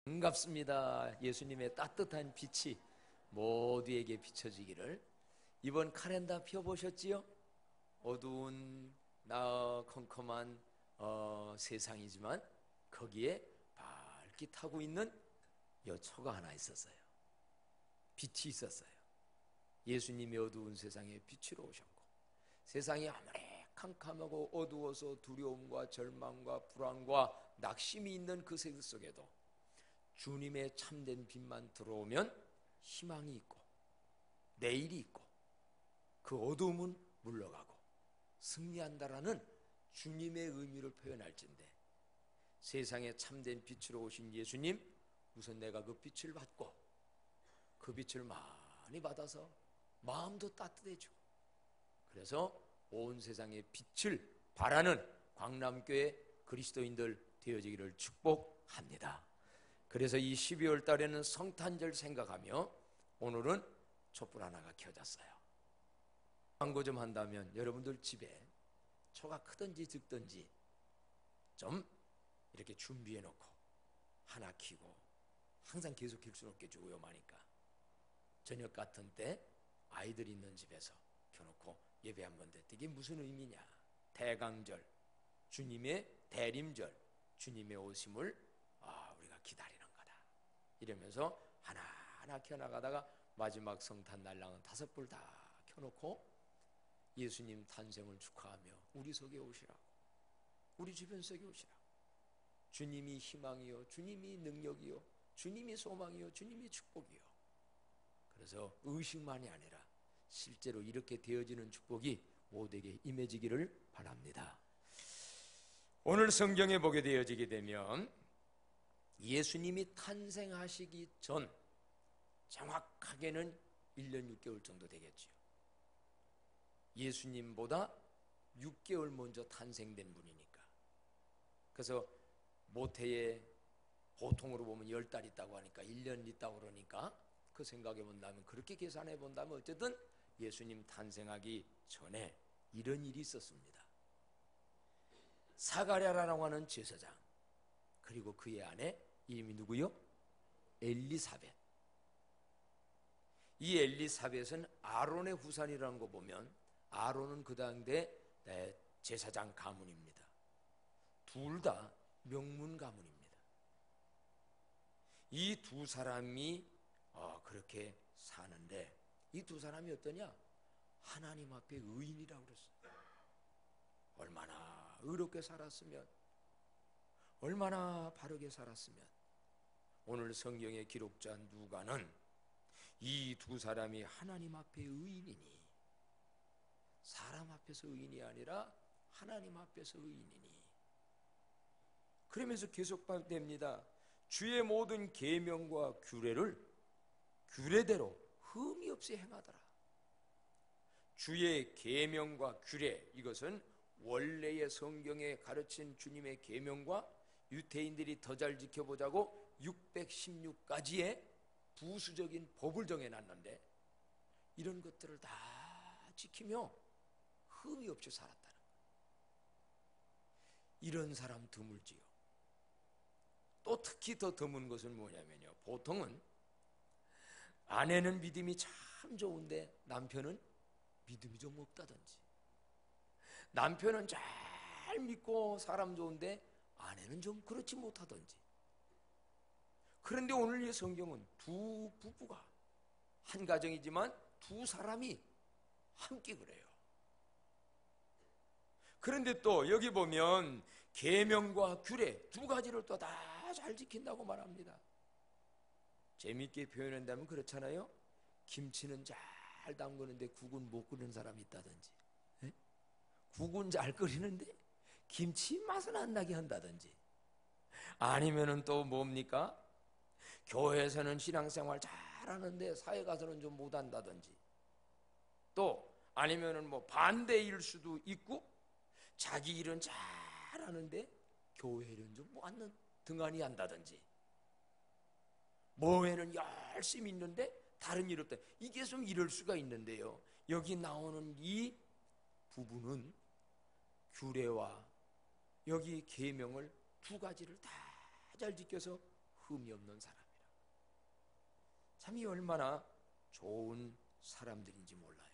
반갑습니다. 예수님의 따뜻한 빛이 모두에게 비춰지기를. 이번 카렌더 펴보셨지요? 어두운 컴컴한 세상이지만 거기에 밝게 타고 있는 여초가 하나 있었어요. 빛이 있었어요. 예수님이 어두운 세상에 빛으로 오셨고, 세상이 아무리 캄캄하고 어두워서 두려움과 절망과 불안과 낙심이 있는 그 세상 속에도 주님의 참된 빛만 들어오면 희망이 있고 내일이 있고 그 어두움은 물러가고 승리한다라는 주님의 의미를 표현할진대, 세상에 참된 빛으로 오신 예수님, 우선 내가 그 빛을 받고 그 빛을 많이 받아서 마음도 따뜻해지고, 그래서 온 세상에 빛을 발하는 광남교회 그리스도인들 되어지기를 축복합니다. 그래서 이 12월 달에는 성탄절 생각하며 오늘은 촛불 하나가 켜졌어요. 광고 좀 한다면 여러분들 집에 초가 크든지 적든지 좀 이렇게 준비해 놓고 하나 켜고, 항상 계속 켤 수는 없겠죠, 위험하니까. 저녁 같은 때 아이들 있는 집에서 켜놓고 예배 한번 드리고, 이게 무슨 의미냐? 대강절, 주님의 대림절, 주님의 오심을 우리가 기다리는 거다 이러면서 하나하나 켜나가다가 마지막 성탄 날랑은 5불 다 켜놓고 예수님 탄생을 축하하며 우리 속에 오시라고, 우리 주변 속에 오시라고, 주님이 희망이요, 주님이 능력이요, 주님이 소망이요, 주님이 축복이요. 그래서 의식만이 아니라 실제로 이렇게 되어지는 축복이 모두에게 임해지기를 바랍니다. 오늘 성경에 보게 되어지게 되면 예수님이 탄생하시기 전, 정확하게는 1년 6개월 정도 되겠지요. 예수님보다 6개월 먼저 탄생된 분이니까. 그래서 모태에 보통으로 보면 10달 있다고 하니까 1년 있다고 그러니까 그 생각해 본다면, 그렇게 계산해 본다면 어쨌든 예수님 탄생하기 전에 이런 일이 있었습니다. 사가랴라고 하는 제사장, 그리고 그의 아내 이름이 누구요? 엘리사벳. 이 엘리사벳은 아론의 후손이라는 거 보면 아론은 그 당대 제사장 가문입니다. 둘 다 명문 가문입니다. 이 두 사람이 그렇게 사는데, 이 두 사람이 어떠냐? 하나님 앞에 의인이라고 그랬어요. 얼마나 의롭게 살았으면, 얼마나 바르게 살았으면. 오늘 성경의 기록자 누가는 이 두 사람이 하나님 앞에 의인이니, 사람 앞에서 의인이 아니라 하나님 앞에서 의인이니, 그러면서 계속 됩니다. 주의 모든 계명과 규례를 규례대로 흠이 없이 행하더라. 주의 계명과 규례, 이것은 원래의 성경에 가르친 주님의 계명과 유대인들이 더 잘 지켜보자고 616가지의 부수적인 법을 정해놨는데, 이런 것들을 다 지키며 흠이 없이 살았다는 거예요. 이런 사람 드물지요. 또 특히 더 드문 것은 뭐냐면요, 보통은 아내는 믿음이 참 좋은데 남편은 믿음이 좀 없다든지, 남편은 잘 믿고 사람 좋은데 아내는 좀 그렇지 못하든지. 그런데 오늘 이 성경은 두 부부가, 한 가정이지만 두 사람이 함께 그래요. 그런데 또 여기 보면 계명과 규례 두 가지를 또 다 잘 지킨다고 말합니다. 재미있게 표현한다면 그렇잖아요. 김치는 잘 담그는데 국은 못 끓이는 사람이 있다든지, 국은 잘 끓이는데 김치 맛은 안 나게 한다든지, 아니면은 또 뭡니까? 교회에서는 신앙생활 잘하는데 사회 가서는 좀 못한다든지, 또 아니면은 뭐 반대일 수도 있고, 자기 일은 잘하는데 교회 일은 좀 뭐 등한히 한다든지, 뭐에는 열심히 있는데 다른 일 없다, 이게 좀 이럴 수가 있는데요, 여기 나오는 이 부부는 규례와 여기 계명을 두 가지를 다 잘 지켜서 흠이 없는 사람이라. 참 이 얼마나 좋은 사람들인지 몰라요.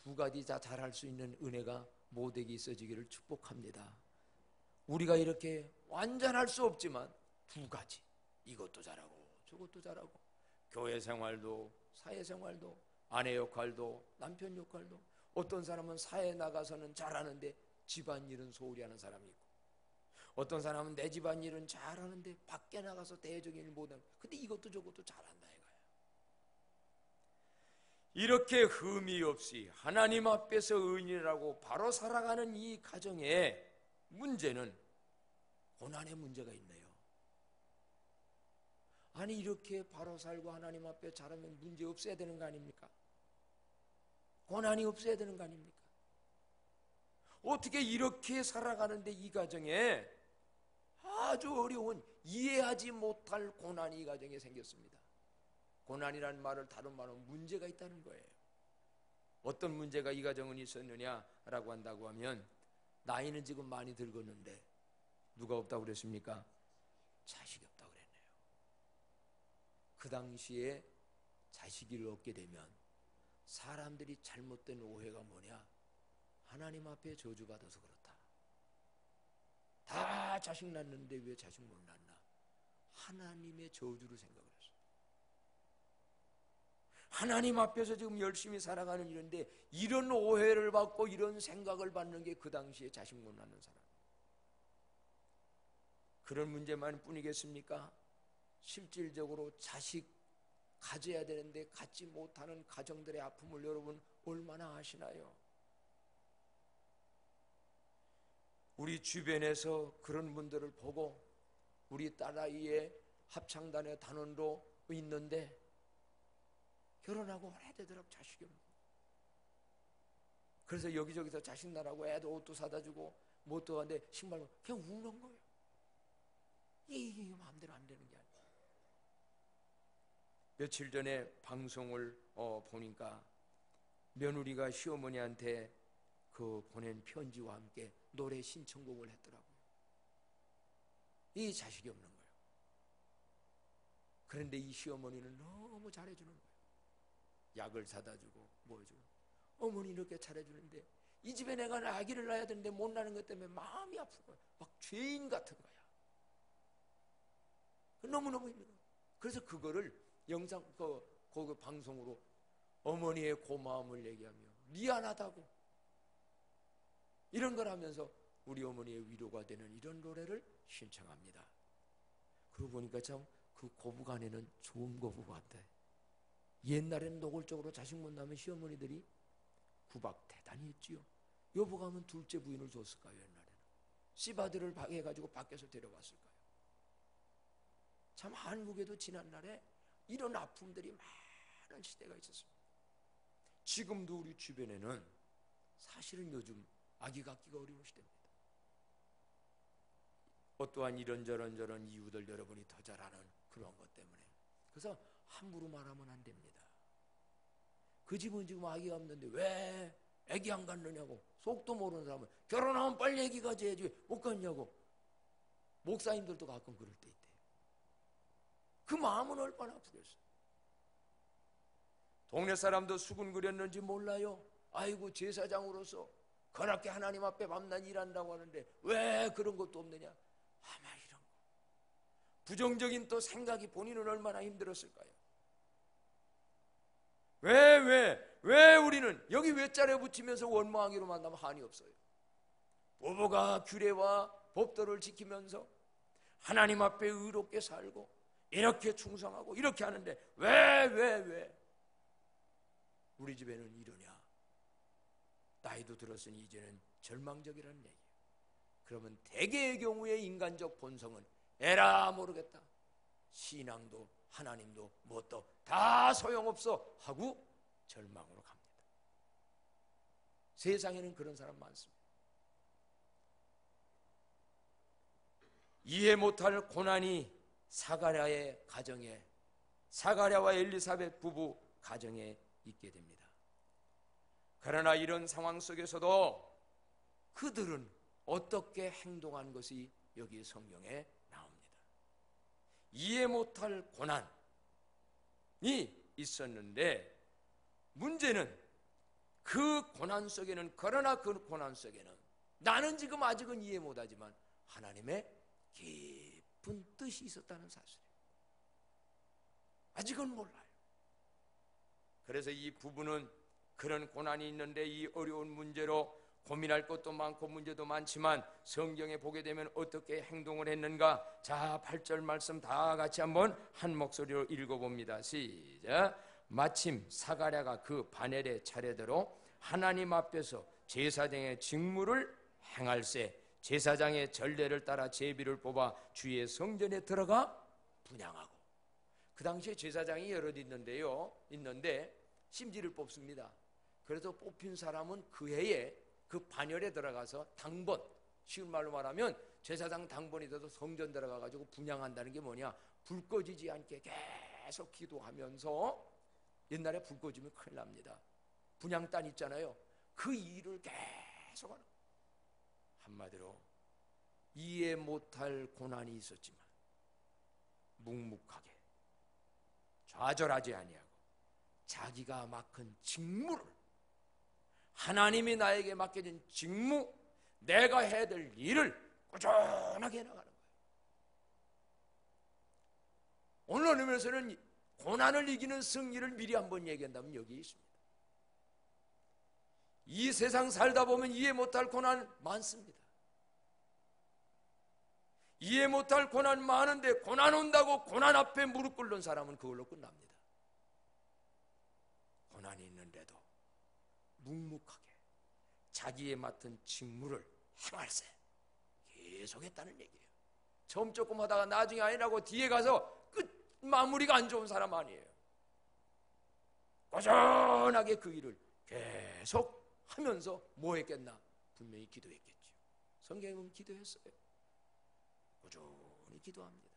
두 가지 다 잘할 수 있는 은혜가 모두에게 있어지기를 축복합니다. 우리가 이렇게 완전할 수 없지만 두 가지, 이것도 잘하고 저것도 잘하고, 교회 생활도 사회생활도 아내 역할도 남편 역할도, 어떤 사람은 사회에 나가서는 잘하는데 집안일은 소홀히 하는 사람이 있고, 어떤 사람은 내 집안일은 잘하는데 밖에 나가서 대적인 일 못하는, 근데 이것도 저것도 잘한다 이거야. 이렇게 흠이 없이 하나님 앞에서 의인이라고 바로 살아가는 이 가정에 문제는 고난의 문제가 있네요. 아니 이렇게 바로 살고 하나님 앞에 잘하면 문제 없어야 되는 거 아닙니까? 고난이 없어야 되는 거 아닙니까? 어떻게 이렇게 살아가는데 이 가정에 아주 어려운, 이해하지 못할 고난이 이 가정에 생겼습니다. 고난이라는 말을 다른 말로 문제가 있다는 거예요. 어떤 문제가 이 가정은 있었느냐라고 한다고 하면, 나이는 지금 많이 들었는데 누가 없다고 그랬습니까? 자식이 없다고 그랬네요. 그 당시에 자식을 얻게 되면 사람들이 잘못된 오해가 뭐냐? 하나님 앞에 저주받아서 그렇다. 다 자식 낳는데 왜 자식 못 낳나? 하나님의 저주를 생각을 했어요. 하나님 앞에서 지금 열심히 살아가는 일인데 이런 오해를 받고 이런 생각을 받는 게 그 당시에 자식 못 낳는 사람. 그런 문제만 뿐이겠습니까? 실질적으로 자식 가져야 되는데 갖지 못하는 가정들의 아픔을 여러분 얼마나 아시나요? 우리 주변에서 그런 분들을 보고 우리 딸아이의 합창단의 단원도 있는데 결혼하고 오래되도록 자식이 없는, 그래서 여기저기서 자식 낳으라고 애도 옷도 사다 주고 뭣도 하는데 신발도 그냥 우는 거예요. 이게 마음대로 안 되는 게 아니에요. 며칠 전에 방송을 보니까 며느리가 시어머니한테 그 보낸 편지와 함께 노래 신청곡을 했더라고요. 이 자식이 없는 거예요. 그런데 이 시어머니는 너무 잘해주는 거예요. 약을 사다 주고 뭐 해주고, 어머니 이렇게 잘해주는데 이 집에 내가 아기를 낳아야 되는데 못 낳는 것 때문에 마음이 아픈 거야. 막 죄인 같은 거야. 너무너무 힘들어. 그래서 그거를 영상 그 방송으로 어머니의 고마움을 얘기하며 미안하다고 이런 걸 하면서 우리 어머니의 위로가 되는 이런 노래를 신청합니다. 그러고 보니까 참 그 고부간에는 좋은 고부 같아. 옛날에는 노골적으로 자식 못 낳으면 시어머니들이 구박 대단히 했지요. 여보가 하면 둘째 부인을 줬을까요? 옛날에는 씨바들을 해가지고 밖에서 데려왔을까요? 참 한국에도 지난날에 이런 아픔들이 많은 시대가 있었습니다. 지금도 우리 주변에는 사실은 요즘 아기 갖기가 어려운 시대입니다. 어떠한 이런저런 이유들 여러분이 더 잘 아는 그런 것 때문에. 그래서 함부로 말하면 안 됩니다. 그 집은 지금 아기가 없는데 왜 아기 안 갖느냐고, 속도 모르는 사람은 결혼하면 빨리 아기 가져야지 못 갖냐고. 목사님들도 가끔 그럴 때 있대요. 그 마음은 얼마나 아프겠어요. 동네 사람도 수군거렸는지 몰라요. 아이고 제사장으로서 그렇게 하나님 앞에 밤낮 일한다고 하는데 왜 그런 것도 없느냐. 아마 이런 거 부정적인 또 생각이 본인은 얼마나 힘들었을까요. 왜 우리는 여기 외자를 붙이면서 원망하기로 만나면 한이 없어요. 부부가 규례와 법도를 지키면서 하나님 앞에 의롭게 살고 이렇게 충성하고 이렇게 하는데 왜 우리 집에는 이러냐. 나이도 들었으니 이제는 절망적이라는 얘기예요. 그러면 대개의 경우에 인간적 본성은 에라 모르겠다, 신앙도 하나님도 뭣도 다 소용없어 하고 절망으로 갑니다. 세상에는 그런 사람 많습니다. 이해 못할 고난이 사가랴의 가정에, 사가랴와 엘리사벳 부부 가정에 있게 됩니다. 그러나 이런 상황 속에서도 그들은 어떻게 행동한 것이 여기 성경에 나옵니다. 이해 못할 고난이 있었는데, 문제는 그 고난 속에는, 그러나 그 고난 속에는 나는 지금 아직은 이해 못하지만 하나님의 깊은 뜻이 있었다는 사실이에요. 아직은 몰라요. 그래서 이 부부는 그런 고난이 있는데 이 어려운 문제로 고민할 것도 많고 문제도 많지만 성경에 보게 되면 어떻게 행동을 했는가? 자, 8절 말씀 다 같이 한번 한 목소리로 읽어봅니다. 시작. 마침 사가랴가 그 바넬의 차례대로 하나님 앞에서 제사장의 직무를 행할세 제사장의 전례를 따라 제비를 뽑아 주의 성전에 들어가 분향하고. 그 당시에 제사장이 여럿 있는데 심지를 뽑습니다. 그래서 뽑힌 사람은 그 해에 그 반열에 들어가서 당번, 쉬운 말로 말하면 제사장 당번이 돼서 성전 들어가 가지고 분향한다는 게 뭐냐? 불 꺼지지 않게 계속 기도하면서, 옛날에 불 꺼지면 큰일 납니다. 분향단 있잖아요. 그 일을 계속 하는, 한마디로 이해 못할 고난이 있었지만 묵묵하게 좌절하지 아니하고 자기가 맡은 직무를, 하나님이 나에게 맡겨진 직무, 내가 해야 될 일을 꾸준하게 해나가는 거예요. 오늘 의미에서는 고난을 이기는 승리를 미리 한번 얘기한다면 여기 있습니다. 이 세상 살다 보면 이해 못할 고난 많습니다. 이해 못할 고난 많은데 고난 온다고 고난 앞에 무릎 꿇는 사람은 그걸로 끝납니다. 고난이 있는데도 묵묵하게 자기의 맡은 직무를 행할세 계속했다는 얘기예요. 처음 조금 하다가 나중에 아니라고 뒤에 가서 끝 마무리가 안 좋은 사람 아니에요. 꾸준하게 그 일을 계속 하면서 뭐 했겠나? 분명히 기도했겠죠. 성경에 보면 기도했어요. 꾸준히 기도합니다.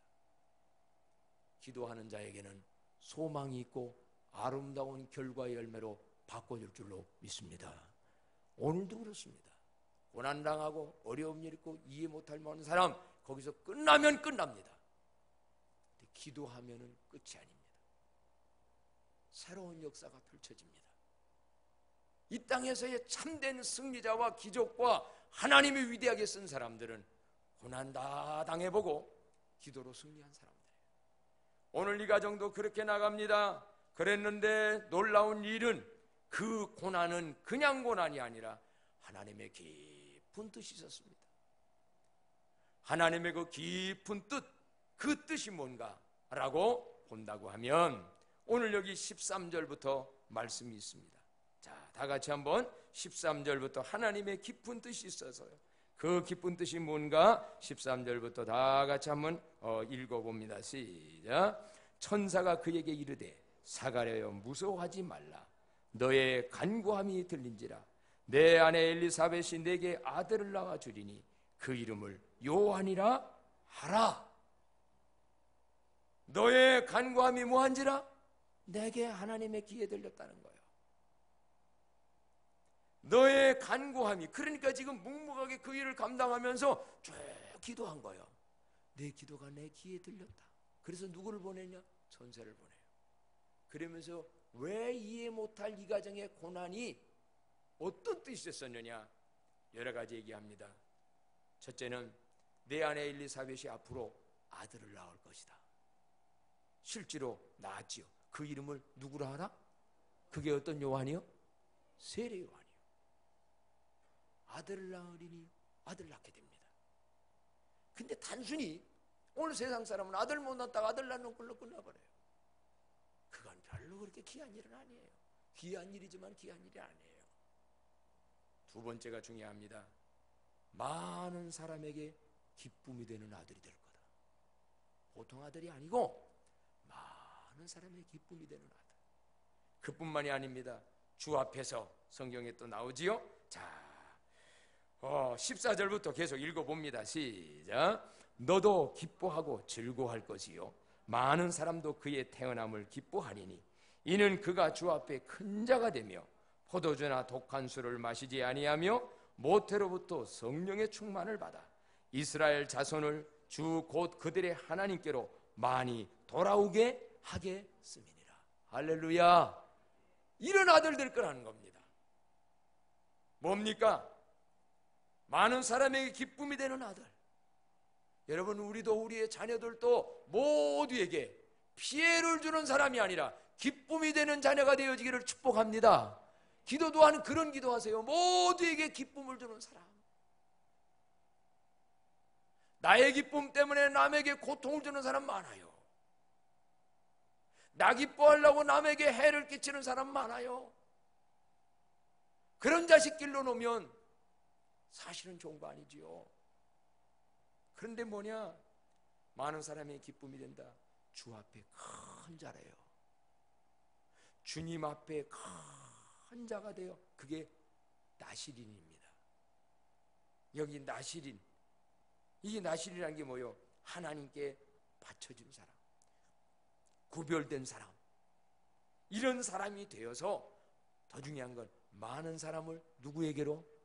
기도하는 자에게는 소망이 있고 아름다운 결과의 열매로 바꿔줄 줄로 믿습니다. 오늘도 그렇습니다. 고난당하고 어려운 일 있고 이해 못할 만한 사람, 거기서 끝나면 끝납니다. 근데 기도하면은 끝이 아닙니다. 새로운 역사가 펼쳐집니다. 이 땅에서의 참된 승리자와 기적과 하나님이 위대하게 쓴 사람들은 고난 다 당해보고 기도로 승리한 사람들이에요. 오늘 이 가정도 그렇게 나갑니다. 그랬는데 놀라운 일은 그 고난은 그냥 고난이 아니라 하나님의 깊은 뜻이 있었습니다. 하나님의 그 깊은 뜻, 그 뜻이 뭔가라고 본다고 하면 오늘 여기 13절부터 말씀이 있습니다. 자, 다 같이 한번 13절부터 하나님의 깊은 뜻이 있어서요. 그 깊은 뜻이 뭔가 13절부터 다 같이 한번 읽어봅니다. 시작. 천사가 그에게 이르되 사가랴여 무서워하지 말라. 너의 간구함이 들린지라. 내 아내 엘리사벳이 내게 아들을 낳아 주리니 그 이름을 요한이라 하라. 너의 간구함이 뭐한지라? 내게 하나님의 귀에 들렸다는 거예요. 너의 간구함이, 그러니까 지금 묵묵하게 그 일을 감당하면서 쭉 기도한 거예요. 내 기도가 내 귀에 들렸다. 그래서 누구를 보내냐? 천사를 보내요. 그러면서 왜 이해 못할 이 가정의 고난이 어떤 뜻이 있었느냐? 여러 가지 얘기합니다. 첫째는 내 아내 엘리사벳이 앞으로 아들을 낳을 것이다. 실제로 낳았지요. 그 이름을 누구라 하라? 그게 어떤 요한이요? 세례 요한이요. 아들을 낳으리니 아들 낳게 됩니다. 근데 단순히 오늘 세상 사람은 아들 못 낳다가 아들 낳는 걸로 끝나버려요. 그건 별로 그렇게 귀한 일은 아니에요. 귀한 일이지만 귀한 일이 아니에요. 두 번째가 중요합니다. 많은 사람에게 기쁨이 되는 아들이 될 거다. 보통 아들이 아니고 많은 사람에게 기쁨이 되는 아들. 그뿐만이 아닙니다. 주 앞에서 성경에 또 나오지요. 자, 14절부터 계속 읽어봅니다. 시작. 너도 기뻐하고 즐거워할 것이요 많은 사람도 그의 태어남을 기뻐하리니 이는 그가 주 앞에 큰 자가 되며 포도주나 독한 술을 마시지 아니하며 모태로부터 성령의 충만을 받아 이스라엘 자손을 주 곧 그들의 하나님께로 많이 돌아오게 하겠음이니라. 할렐루야. 이런 아들 될 거라는 겁니다. 뭡니까? 많은 사람에게 기쁨이 되는 아들. 여러분, 우리도 우리의 자녀들도 모두에게 피해를 주는 사람이 아니라 기쁨이 되는 자녀가 되어지기를 축복합니다. 기도 또한 그런 기도하세요. 모두에게 기쁨을 주는 사람. 나의 기쁨 때문에 남에게 고통을 주는 사람 많아요. 나 기뻐하려고 남에게 해를 끼치는 사람 많아요. 그런 자식 길로 놓으면 사실은 좋은 거 아니지요. 그런데 뭐냐? 많은 사람의 기쁨이 된다. 주 앞에 큰 자래요. 주님 앞에 큰 자가 돼요. 그게 나시린입니다. 여기 나시린, 이게 나시린이라는 게 뭐예요? 하나님께 바쳐진 사람, 구별된 사람, 이런 사람이 되어서 더 중요한 건 많은 사람을 누구에게로?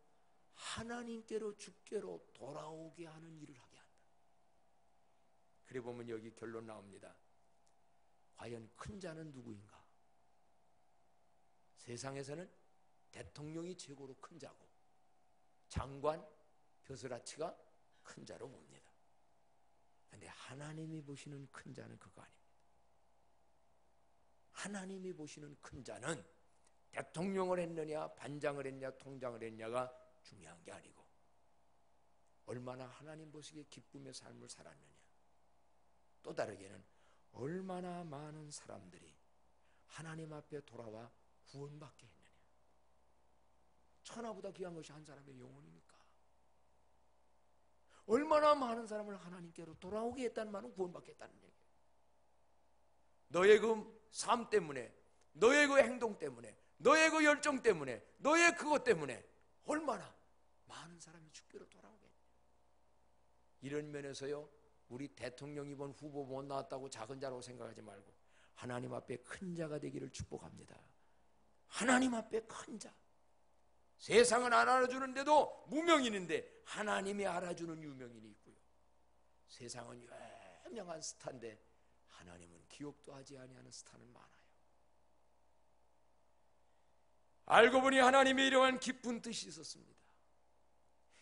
하나님께로, 주께로 돌아오게 하는 일을 하게 한다. 그래 보면 여기 결론 나옵니다. 과연 큰 자는 누구인가? 세상에서는 대통령이 최고로 큰 자고, 장관, 벼슬아치가 큰 자로 봅니다. 그런데 하나님이 보시는 큰 자는 그거 아닙니다. 하나님이 보시는 큰 자는 대통령을 했느냐, 반장을 했냐, 통장을 했냐가 중요한 게 아니고, 얼마나 하나님 보시기에 기쁨의 삶을 살았느냐, 또 다르게는 얼마나 많은 사람들이 하나님 앞에 돌아와 구원받게 했느냐. 천하보다 귀한 것이 한 사람의 영혼이니까. 얼마나 많은 사람을 하나님께로 돌아오게 했다는 말은 구원받게 했다는 얘기예요. 너의 그 삶 때문에, 너의 그 행동 때문에, 너의 그 열정 때문에, 너의 그것 때문에 얼마나 많은 사람이 주께로 돌아오게 했냐. 이런 면에서요, 우리 대통령 이번 후보 못 나왔다고 작은 자라고 생각하지 말고 하나님 앞에 큰 자가 되기를 축복합니다. 하나님 앞에 큰 자. 세상은 안 알아주는데도 무명인인데 하나님이 알아주는 유명인이 있고요. 세상은 유명한 스타인데 하나님은 기억도 하지 아니하는 스타는 많아요. 알고 보니 하나님의 이러한 깊은 뜻이 있었습니다.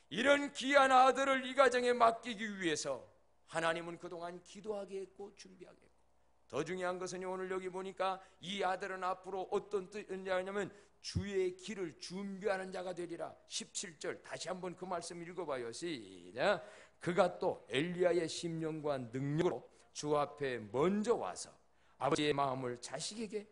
이런 귀한 아들을 이 가정에 맡기기 위해서 하나님은 그동안 기도하게 했고 준비하게 했고, 더 중요한 것은 오늘 여기 보니까 이 아들은 앞으로 어떤 뜻이냐면 주의 길을 준비하는 자가 되리라. 17절 다시 한번 그 말씀 읽어봐요. 시작. 그가 또 엘리야의 심령과 능력으로 주 앞에 먼저 와서 아버지의 마음을 자식에게,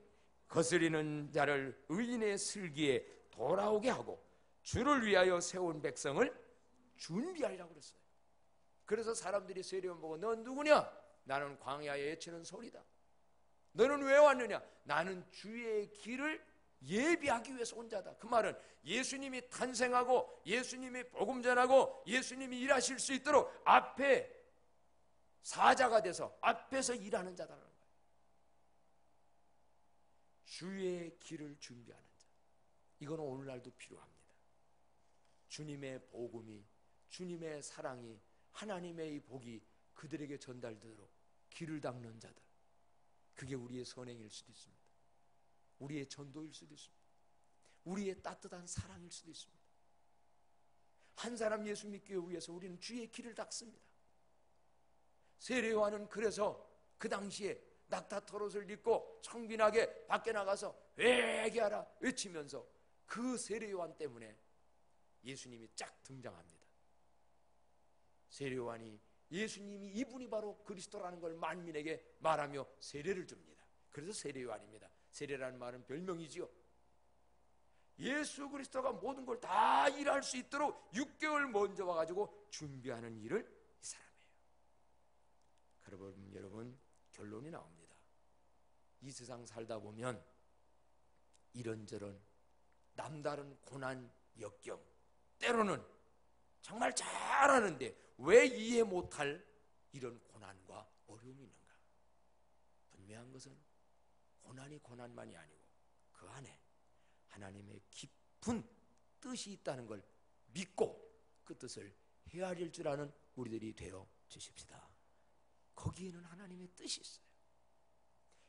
거스리는 자를 의인의 슬기에 돌아오게 하고 주를 위하여 세운 백성을 준비하리라고 그랬어요. 그래서 사람들이 세례요한 보고 넌 누구냐? 나는 광야에 외치는 소리다. 너는 왜 왔느냐? 나는 주의 길을 예비하기 위해서 온 자다. 그 말은 예수님이 탄생하고 예수님이 복음 전하고 예수님이 일하실 수 있도록 앞에 사자가 돼서 앞에서 일하는 자다라는 거예요. 주의 길을 준비하는 자. 이건 오늘날도 필요합니다. 주님의 복음이, 주님의 사랑이, 하나님의 이 복이 그들에게 전달되도록 길을 닦는 자들. 그게 우리의 선행일 수도 있습니다. 우리의 전도일 수도 있습니다. 우리의 따뜻한 사랑일 수도 있습니다. 한 사람 예수 믿기 위해서 우리는 주의 길을 닦습니다. 세례요한은 그래서 그 당시에 낙타 털옷을 입고 청빈하게 밖에 나가서 회개하라 외치면서 그 세례요한 때문에 예수님이 쫙 등장합니다. 세례요한이 예수님이 이분이 바로 그리스도라는 걸 만민에게 말하며 세례를 줍니다. 그래서 세례요한입니다. 세례라는 말은 별명이지요. 예수 그리스도가 모든 걸 다 일할 수 있도록 6개월 먼저 와가지고 준비하는 일을 이 사람이에요. 그러면 여러분 결론이 나옵니다. 이 세상 살다 보면 이런저런 남다른 고난, 역경, 때로는 정말 잘하는데 왜 이해 못할 이런 고난과 어려움이 있는가? 분명한 것은 고난이 고난만이 아니고 그 안에 하나님의 깊은 뜻이 있다는 걸 믿고 그 뜻을 헤아릴 줄 아는 우리들이 되어 주십시다. 거기에는 하나님의 뜻이 있어요.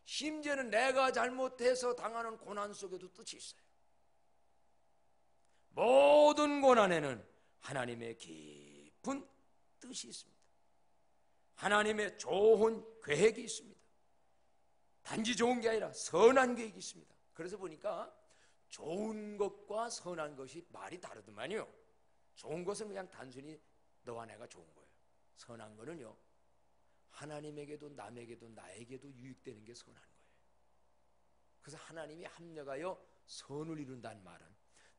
심지어는 내가 잘못해서 당하는 고난 속에도 뜻이 있어요. 모든 고난에는 하나님의 깊은 뜻이 있습니다. 하나님의 좋은 계획이 있습니다. 단지 좋은 게 아니라 선한 계획이 있습니다. 그래서 보니까 좋은 것과 선한 것이 말이 다르더만요. 좋은 것은 그냥 단순히 너와 내가 좋은 거예요. 선한 거는요, 하나님에게도 남에게도 나에게도 유익되는 게 선한 거예요. 그래서 하나님이 합력하여 선을 이룬다는 말은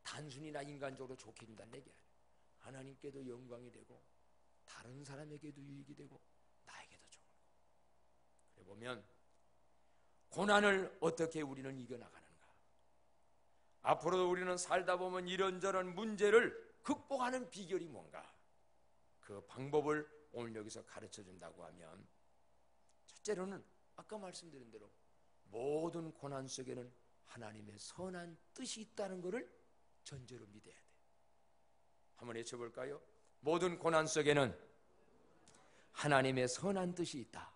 단순히 나 인간적으로 좋게 된다는 얘기 아니에요. 하나님께도 영광이 되고 다른 사람에게도 유익이 되고 나에게도 좋은 거예요. 그래 보면 고난을 어떻게 우리는 이겨나가는가? 앞으로도 우리는 살다 보면 이런저런 문제를 극복하는 비결이 뭔가? 그 방법을 오늘 여기서 가르쳐 준다고 하면, 첫째로는 아까 말씀드린 대로 모든 고난 속에는 하나님의 선한 뜻이 있다는 것을 전제로 믿어야 돼요. 한번 외쳐볼까요? 모든 고난 속에는 하나님의 선한 뜻이 있다.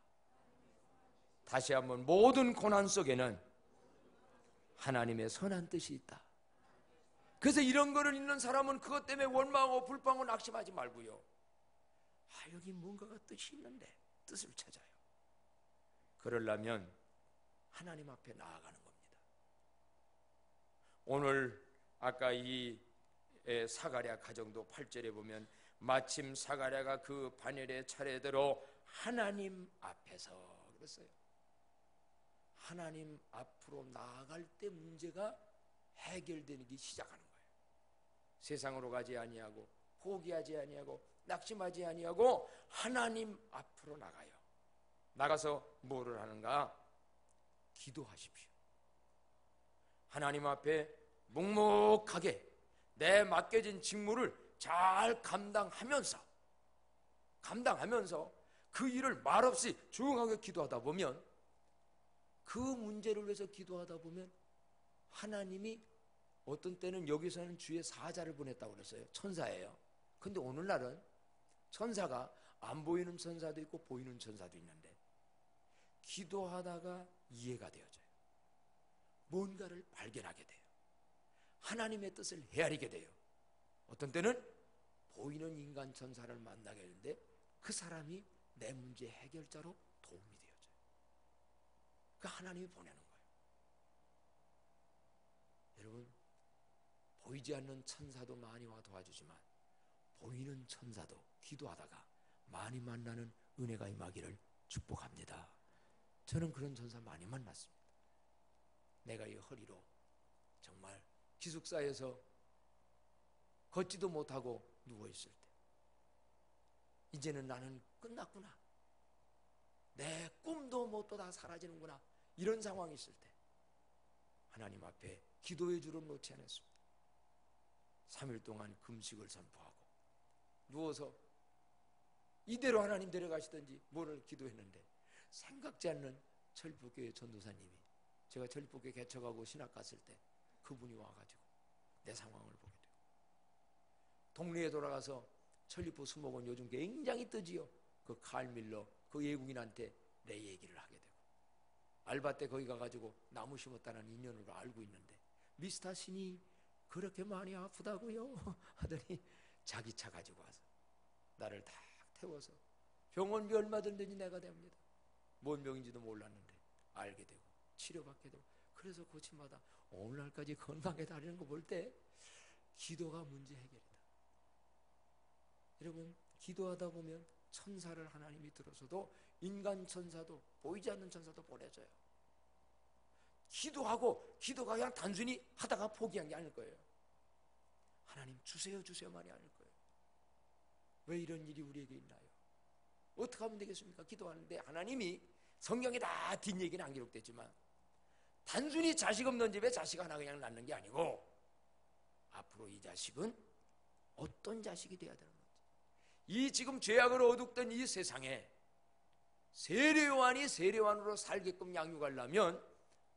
다시 한번, 모든 고난 속에는 하나님의 선한 뜻이 있다. 그래서 이런 거를 읽는 사람은 그것 때문에 원망하고 불평하고 낙심하지 말고요, 여기 뭔가가 뜻이 있는데 뜻을 찾아요. 그러려면 하나님 앞에 나아가는 겁니다. 오늘 아까 이 사가랴 가정도 8절에 보면 마침 사가랴가 그 반열의 차례대로 하나님 앞에서 그랬어요. 하나님 앞으로 나아갈 때 문제가 해결되기 시작하는 거예요. 세상으로 가지 아니하고 포기하지 아니하고 낙심하지 아니하고 하나님 앞으로 나가요. 나가서 뭐를 하는가? 기도하십시오. 하나님 앞에 묵묵하게 내 맡겨진 직무를 잘 감당하면서 그 일을 말없이 조용하게 기도하다 보면, 그 문제를 위해서 기도하다 보면 하나님이 어떤 때는 여기서는 주의 사자를 보냈다고 그랬어요. 천사예요. 근데 오늘날은 천사가 안 보이는 천사도 있고 보이는 천사도 있는데, 기도하다가 이해가 되어져요. 뭔가를 발견하게 돼요. 하나님의 뜻을 헤아리게 돼요. 어떤 때는 보이는 인간 천사를 만나게 되는데 그 사람이 내 문제 해결자로 도움이 되어져요. 그 하나님이 보내는 거예요. 여러분, 보이지 않는 천사도 많이 와 도와주지만 보이는 천사도 기도하다가 많이 만나는 은혜가 임하기를 축복합니다. 저는 그런 천사 많이 만났습니다. 내가 이 허리로 정말 기숙사에서 걷지도 못하고 누워있을 때, 이제는 나는 끝났구나, 내 꿈도 뭣도 다 사라지는구나, 이런 상황이 있을 때 하나님 앞에 기도의 줄을 놓지 않았습니다. 3일 동안 금식을 선포하고 누워서 이대로 하나님 데려가시든지 뭐를 기도했는데, 생각지 않는 철북교회 전도사님이, 제가 철북교회 개척하고 신학 갔을 때 그분이 와가지고 내 상황을 보게 되고, 동네에 돌아가서 천리포 수목원 요즘 굉장히 뜨지요. 그 칼 밀러 그 외국인한테 내 얘기를 하게 되고, 알바 때 거기 가가지고 나무 심었다는 인연으로 알고 있는데, 미스터 신이 그렇게 많이 아프다고요? 하더니 자기 차 가지고 와서 나를 다 태워서 병원비 얼마 든지 내가 됩니다. 뭔 병인지도 몰랐는데 알게 되고 치료받게 되고, 그래서 고침마다 오늘날까지 건강하게 다니는 거 볼 때 기도가 문제 해결이다. 여러분, 기도하다 보면 천사를 하나님이 들어서도 인간 천사도 보이지 않는 천사도 보내줘요. 기도가 그냥 단순히 하다가 포기한 게 아닐 거예요. 하나님 주세요 주세요만이 아닐 거예요. 왜 이런 일이 우리에게 있나요? 어떻게 하면 되겠습니까? 기도하는데 하나님이, 성경에 다 뒷얘기는 안 기록됐지만, 단순히 자식 없는 집에 자식 하나 그냥 낳는 게 아니고 앞으로 이 자식은 어떤 자식이 돼야 되는 건지, 이 지금 죄악을 어둡던 이 세상에 세례요한이 세례요한으로 살게끔 양육하려면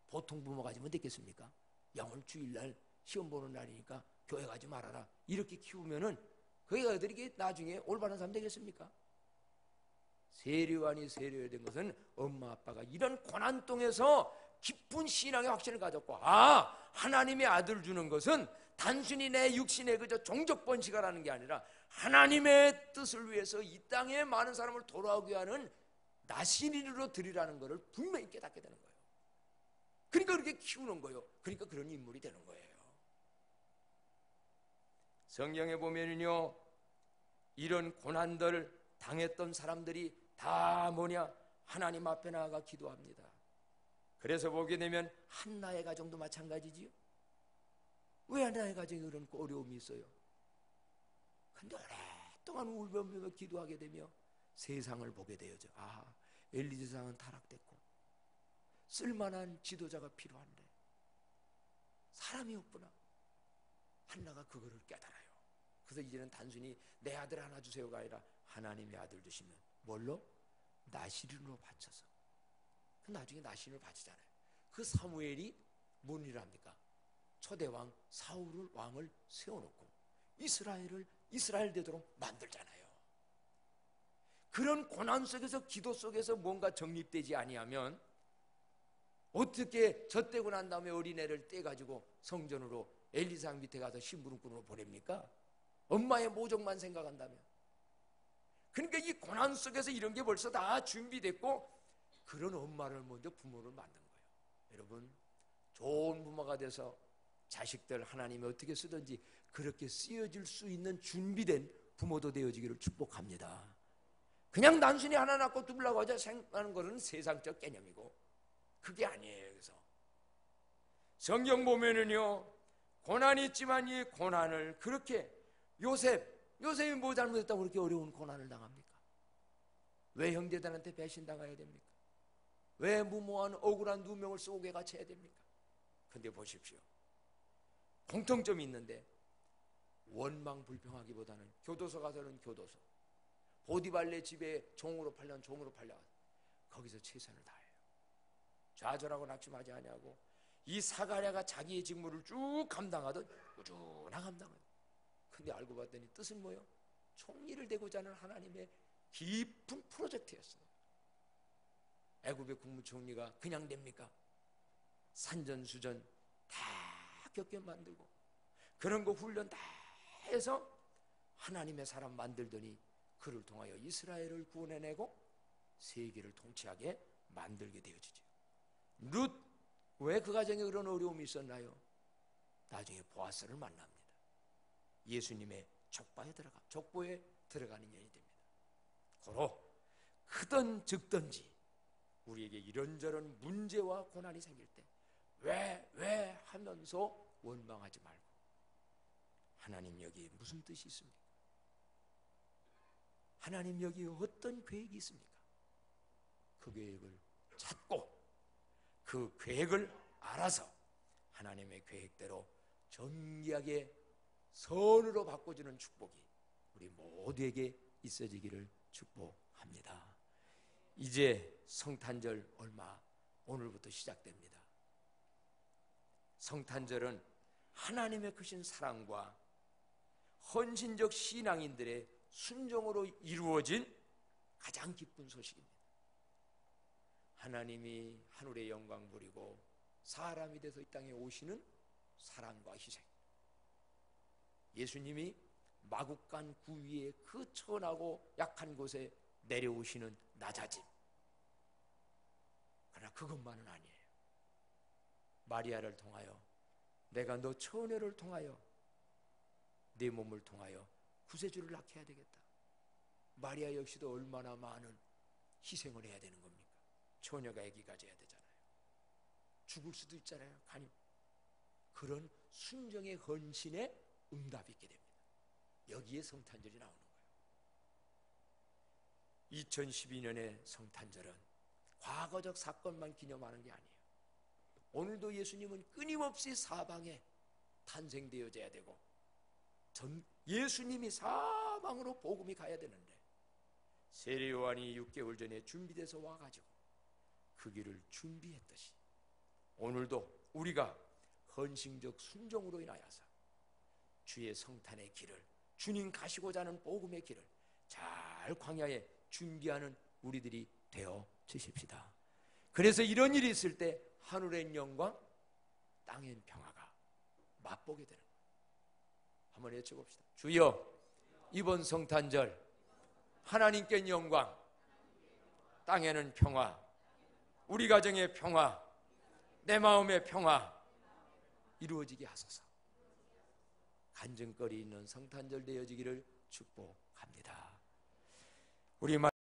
보통 부모가 지면 됐겠습니까? 영월 주일날 시험 보는 날이니까 교회 가지 말아라, 이렇게 키우면은 그 애들이 나중에 올바른 사람 되겠습니까? 세례요한이 세례된 것은 엄마 아빠가 이런 고난 동에서 깊은 신앙의 확신을 가졌고, 하나님의 아들 주는 것은 단순히 내 육신의 그저 종족 번식하라는 게 아니라 하나님의 뜻을 위해서 이 땅에 많은 사람을 돌아오게 하는 나시린으로 드리라는 것을 분명히 깨닫게 되는 거예요. 그러니까 그렇게 키우는 거예요. 그러니까 그런 인물이 되는 거예요. 성경에 보면은요, 이런 고난들 당했던 사람들이 다 뭐냐? 하나님 앞에 나아가 기도합니다. 그래서 보게 되면 한나의 가정도 마찬가지지요. 왜 한나의 가정에 그런 어려움이 있어요? 근데 오랫동안 울면서 기도하게 되며 세상을 보게 되어져. 엘리 제사장은 타락됐고 쓸만한 지도자가 필요한데 사람이 없구나. 한나가 그거를 깨달아요. 그래서 이제는 단순히 내 아들 하나 주세요가 아니라 하나님의 아들 주시면 뭘로? 나시린으로 바쳐서. 나중에 나시린으로 바치잖아요. 그 사무엘이 뭔 일을 합니까? 초대왕 사울을 왕을 세워놓고 이스라엘 되도록 만들잖아요. 그런 고난 속에서, 기도 속에서 뭔가 정립되지 아니하면 어떻게 젖대고 난 다음에 어린애를 떼가지고 성전으로 엘리상 밑에 가서 심부름꾼으로 보냅니까? 엄마의 모족만 생각한다면. 그러니까 이 고난 속에서 이런 게 벌써 다 준비됐고, 그런 엄마를 먼저 부모를 만든 거예요. 여러분, 좋은 부모가 돼서 자식들 하나님이 어떻게 쓰든지 그렇게 쓰여질 수 있는 준비된 부모도 되어지기를 축복합니다. 그냥 단순히 하나 낳고 둘 낳고 하자 생각하는 것은 세상적 개념이고 그게 아니에요. 그래서 성경 보면은요, 고난이 있지만 이 고난을 그렇게 요셉이 뭐 잘못했다고 그렇게 어려운 고난을 당합니까? 왜 형제들한테 배신당해야 됩니까? 왜 무모한 억울한 누명을 속에 갇혀야 됩니까? 근데 보십시오, 공통점이 있는데 원망불평하기보다는 교도소 가서는 교도소, 보디발레 집에 종으로 팔려면 종으로 팔려 거기서 최선을 다해요. 좌절하고 낙심하지 아니하고 이 사가랴가 자기의 직무를 쭉 감당하듯 꾸준히 감당해요. 근데 알고 봤더니 뜻은 뭐예요? 총리를 되고자 하는 하나님의 깊은 프로젝트였어요. 애굽의 국무총리가 그냥 됩니까? 산전수전 다 겪게 만들고 그런 거 훈련 다 해서 하나님의 사람 만들더니 그를 통하여 이스라엘을 구원해내고 세계를 통치하게 만들게 되어지죠. 룻, 왜 그 가정에 그런 어려움이 있었나요? 나중에 보아스를 만납니다. 예수님의 족보에 들어가는 인연이 됩니다. 고로 크든 적든지 우리에게 이런저런 문제와 고난이 생길 때 왜 하면서 원망하지 말고, 하나님 여기 무슨 뜻이 있습니까? 하나님 여기 어떤 계획이 있습니까? 그 계획을 찾고 그 계획을 알아서 하나님의 계획대로 정기하게 선으로 바꿔주는 축복이 우리 모두에게 있어지기를 축복합니다. 이제 성탄절 얼마 오늘부터 시작됩니다. 성탄절은 하나님의 크신 사랑과 헌신적 신앙인들의 순종으로 이루어진 가장 기쁜 소식입니다. 하나님이 하늘의 영광 부리고 사람이 돼서 이 땅에 오시는 사랑과 희생, 예수님이 마국간 구위의 그 천하고 약한 곳에 내려오시는 낮아짐, 그러나 그것만은 아니에요. 마리아를 통하여 내가 너 처녀를 통하여 내 몸을 통하여 구세주를 낳게 해야 되겠다. 마리아 역시도 얼마나 많은 희생을 해야 되는 겁니까? 처녀가 아기 가져야 되잖아요. 죽을 수도 있잖아요. 그런 순정의 헌신에 응답이 있게 됩니다. 여기에 성탄절이 나오는 거예요. 2012년의 성탄절은 과거적 사건만 기념하는 게 아니에요. 오늘도 예수님은 끊임없이 사방에 탄생되어져야 되고 예수님이 사방으로 복음이 가야 되는데 세례 요한이 6개월 전에 준비돼서 와가지고 그 길을 준비했듯이 오늘도 우리가 헌신적 순종으로 인하여서 주의 성탄의 길을, 주님 가시고자 하는 복음의 길을 잘 광야에 준비하는 우리들이 되어 주십시다. 그래서 이런 일이 있을 때 하늘엔 영광, 땅엔 평화가 맛보게 되는 거예요. 한번 외쳐봅시다. 주여, 이번 성탄절 하나님께 영광, 땅에는 평화, 우리 가정의 평화, 내 마음의 평화 이루어지게 하소서. 간증거리 있는 성탄절 되어지기를 축복합니다. 우리